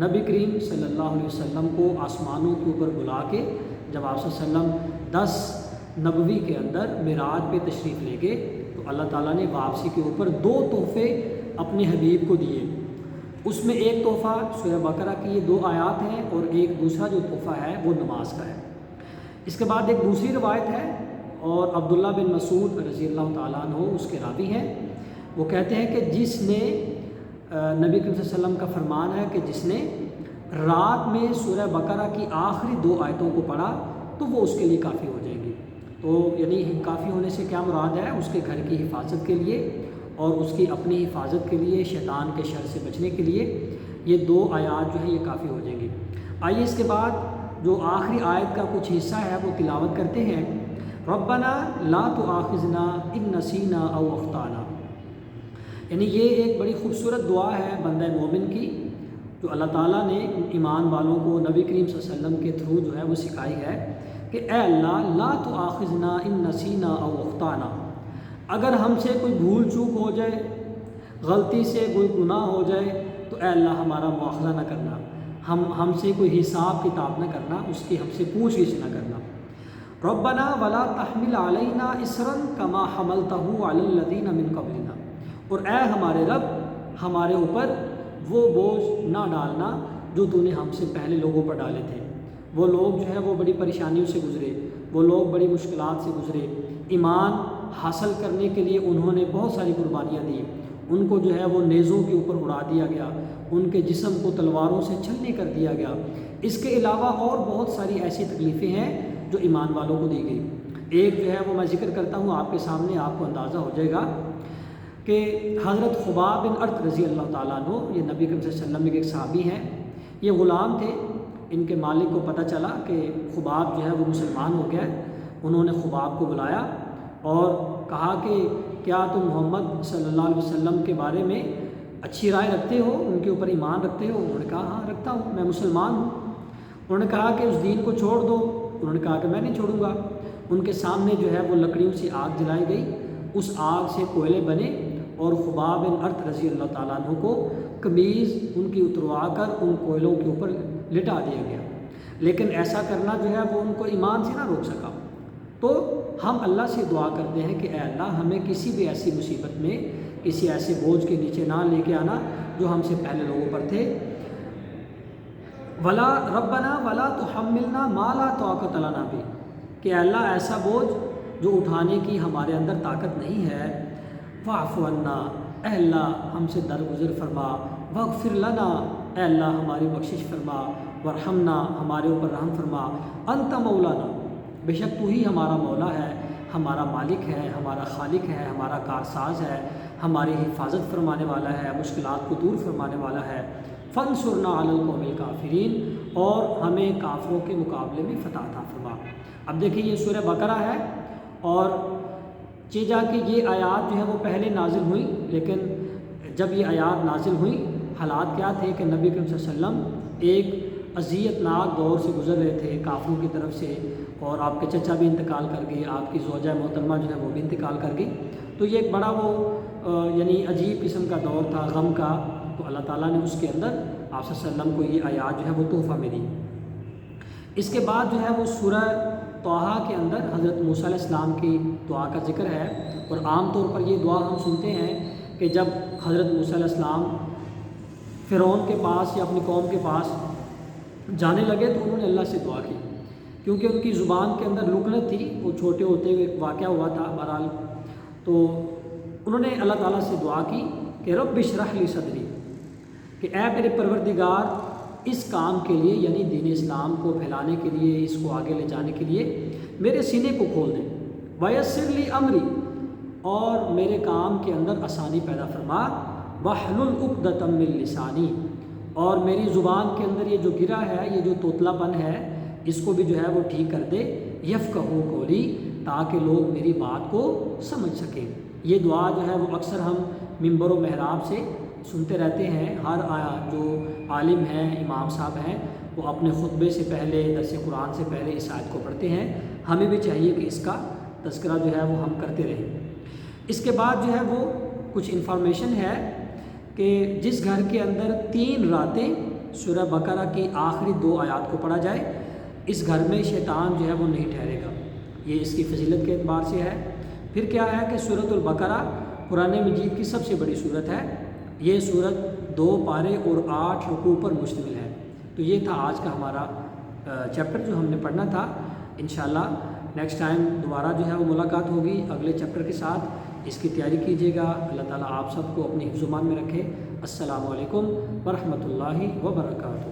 نبی کریم صلی اللہ علیہ وسلم کو آسمانوں کے اوپر بلا کے جب آپ صلی اللہ علیہ وسلم 10 نبوی کے اندر معراج پہ تشریف لے گئے تو اللہ تعالیٰ نے واپسی کے اوپر 2 تحفے اپنے حبیب کو دیے. اس میں ایک تحفہ سورہ بقرہ کی یہ 2 آیات ہیں اور ایک دوسرا جو تحفہ ہے وہ نماز کا ہے. اس کے بعد ایک دوسری روایت ہے اور عبداللہ بن مسعود رضی اللہ تعالیٰ عنہ اس کے راوی ہیں. وہ کہتے ہیں کہ جس نے نبی کریم صلی اللہ علیہ وسلم کا فرمان ہے کہ جس نے رات میں سورہ بقرہ کی آخری 2 آیتوں کو پڑھا تو وہ اس کے لیے کافی ہو جائیں گی. تو یعنی کافی ہونے سے کیا مراد ہے؟ اس کے گھر کی حفاظت کے لیے اور اس کی اپنی حفاظت کے لیے، شیطان کے شر سے بچنے کے لیے یہ 2 آیات جو ہیں یہ کافی ہو جائیں گی. آئیے اس کے بعد جو آخری آیت کا کچھ حصہ ہے وہ تلاوت کرتے ہیں. ربنا لا تؤاخذنا ان نسینا او اخطانا. یعنی یہ ایک بڑی خوبصورت دعا ہے بندہ مومن کی جو اللہ تعالیٰ نے ایمان والوں کو نبی کریم صلی اللہ علیہ وسلم کے تھرو جو ہے وہ سکھائی ہے کہ اے اللہ لا تؤاخذنا ان نسینا او اخطانا. اگر ہم سے کوئی بھول چوک ہو جائے، غلطی سے کوئی گناہ ہو جائے تو اے اللہ ہمارا مواخذہ نہ کرنا، ہم سے کوئی حساب کتاب نہ کرنا، اس کی ہم سے پوچھ گچھ نہ کرنا. ربنا ولا تحمل علینا اسرا کما حملتہ علی الذین من قبلنا. اور اے ہمارے رب ہمارے اوپر وہ بوجھ نہ ڈالنا جو تو نے ہم سے پہلے لوگوں پر ڈالے تھے. وہ لوگ جو ہے وہ بڑی پریشانیوں سے گزرے، وہ لوگ بڑی مشکلات سے گزرے، ایمان حاصل کرنے کے لیے انہوں نے بہت ساری قربانیاں دی. ان کو جو ہے وہ نیزوں کے اوپر اڑا دیا گیا، ان کے جسم کو تلواروں سے چھلنی کر دیا گیا. اس کے علاوہ اور بہت ساری ایسی تکلیفیں ہیں جو ایمان والوں کو دی گئی. ایک جو ہے وہ میں ذکر کرتا ہوں آپ کے سامنے، آپ کو اندازہ ہو جائے گا کہ حضرت خباب بن ارت رضی اللہ تعالیٰ عنہ، یہ نبی کریم صلی اللہ علیہ وسلم کے ایک صحابی ہیں. یہ غلام تھے. ان کے مالک کو پتہ چلا کہ خباب جو ہے وہ مسلمان ہو گیا ہے. انہوں نے خباب کو بلایا اور کہا کہ کیا تم محمد صلی اللہ علیہ وسلم کے بارے میں اچھی رائے رکھتے ہو، ان کے اوپر ایمان رکھتے ہو؟ انہوں نے کہا ہاں رکھتا ہوں، میں مسلمان ہوں. انہوں نے کہا کہ اس دین کو چھوڑ دو. انہوں نے کہا کہ میں نہیں چھوڑوں گا. ان کے سامنے جو ہے وہ لکڑیوں سے آگ جلائی گئی، اس آگ سے کوئلے بنے اور خباب بن ارت رضی اللہ تعالیٰ عنہ کو قمیض ان کی اتروا کر ان کوئلوں کے اوپر لٹا دیا گیا. لیکن ایسا کرنا جو ہے وہ ان کو ایمان سے نہ روک سکا. تو ہم اللہ سے دعا کرتے ہیں کہ اے اللہ ہمیں کسی بھی ایسی مصیبت میں، کسی ایسے بوجھ کے نیچے نہ لے کے آنا جو ہم سے پہلے لوگوں پر تھے. ولا ربنا ولا تحملنا ما لا طاقت لنا به. کہ اے اللہ ایسا بوجھ جو اٹھانے کی ہمارے اندر طاقت نہیں ہے. واعف عنا. اے اللہ ہم سے درگزر فرما. واغفر لنا. اے اللہ ہماری بخشش فرما. ورحمنا. ہمارے اوپر رحم فرما. انت مولانا. بے شک تو ہی ہمارا مولا ہے، ہمارا مالک ہے، ہمارا خالق ہے، ہمارا کارساز ہے، ہماری حفاظت فرمانے والا ہے، مشکلات کو دور فرمانے والا ہے. فانصرنا علی القوم الکافرین. اور ہمیں کافروں کے مقابلے میں فتح عطا فرما. اب دیکھیں یہ سورہ بقرہ ہے اور جا کے یہ آیات جو ہے وہ پہلے نازل ہوئی، لیکن جب یہ آیات نازل ہوئی حالات کیا تھے کہ نبی کریم صلی اللہ علیہ وسلم ایک اذیت ناک دور سے گزر رہے تھے کافروں کی طرف سے، اور آپ کے چچا بھی انتقال کر گئے، آپ کی زوجہ محترمہ جو ہے وہ بھی انتقال کر گئی. تو یہ ایک بڑا وہ یعنی عجیب قسم کا دور تھا غم کا. تو اللہ تعالیٰ نے اس کے اندر آپ صلی اللہ علیہ وسلم کو یہ آیات جو ہے وہ تحفہ میں دی. اس کے بعد جو ہے وہ سورہ طٰہٰ کے اندر حضرت موسیٰ علیہ السلام کی دعا کا ذکر ہے. اور عام طور پر یہ دعا ہم سنتے ہیں کہ جب حضرت موسیٰ علیہ السلام فرعون کے پاس یا اپنی قوم کے پاس جانے لگے تو انہوں نے اللہ سے دعا کی، کیونکہ ان کی زبان کے اندر لکنت تھی. وہ چھوٹے ہوتے ہوئے واقعہ ہوا تھا بہرحال. تو انہوں نے اللہ تعالیٰ سے دعا کی کہ رب اشرح لی صدری، کہ اے میرے پروردگار اس کام کے لیے یعنی دین اسلام کو پھیلانے کے لیے، اس کو آگے لے جانے کے لیے میرے سینے کو کھول دیں. ویسر لی امری. اور میرے کام کے اندر آسانی پیدا فرما. واحلل عقدۃ من لسانی. اور میری زبان کے اندر یہ جو گرا ہے، یہ جو توتلا پن ہے، اس کو بھی جو ہے وہ ٹھیک کر دے. یفقہوا قولی. تاکہ لوگ میری بات کو سمجھ سکیں. یہ دعا جو ہے وہ اکثر ہم ممبر و محراب سے سنتے رہتے ہیں. ہر جو عالم ہیں، امام صاحب ہیں، وہ اپنے خطبے سے پہلے، درس قرآن سے پہلے اس آیت کو پڑھتے ہیں. ہمیں بھی چاہیے کہ اس کا تذکرہ جو ہے وہ ہم کرتے رہیں. اس کے بعد جو ہے وہ کچھ انفارمیشن ہے کہ جس گھر کے اندر 3 راتیں سورہ بقرہ کی آخری 2 آیات کو پڑھا جائے، اس گھر میں شیطان جو ہے وہ نہیں ٹھہرے گا، یہ اس کی فضیلت کے اعتبار سے ہے۔ پھر کیا ہے کہ سورۃ البقرہ قرآن مجید کی سب سے بڑی سورت ہے، یہ سورت 2 پارے اور 8 رکوع پر مشتمل ہے۔ تو یہ تھا آج کا ہمارا چیپٹر جو ہم نے پڑھنا تھا۔ انشاءاللہ نیکسٹ ٹائم دوبارہ جو ہے وہ ملاقات ہوگی اگلے چیپٹر کے ساتھ، اس کی تیاری کیجیے گا۔ اللہ تعالیٰ آپ سب کو اپنی حفظ و امان میں رکھے۔ السلام علیکم ورحمۃ اللہ وبرکاتہ۔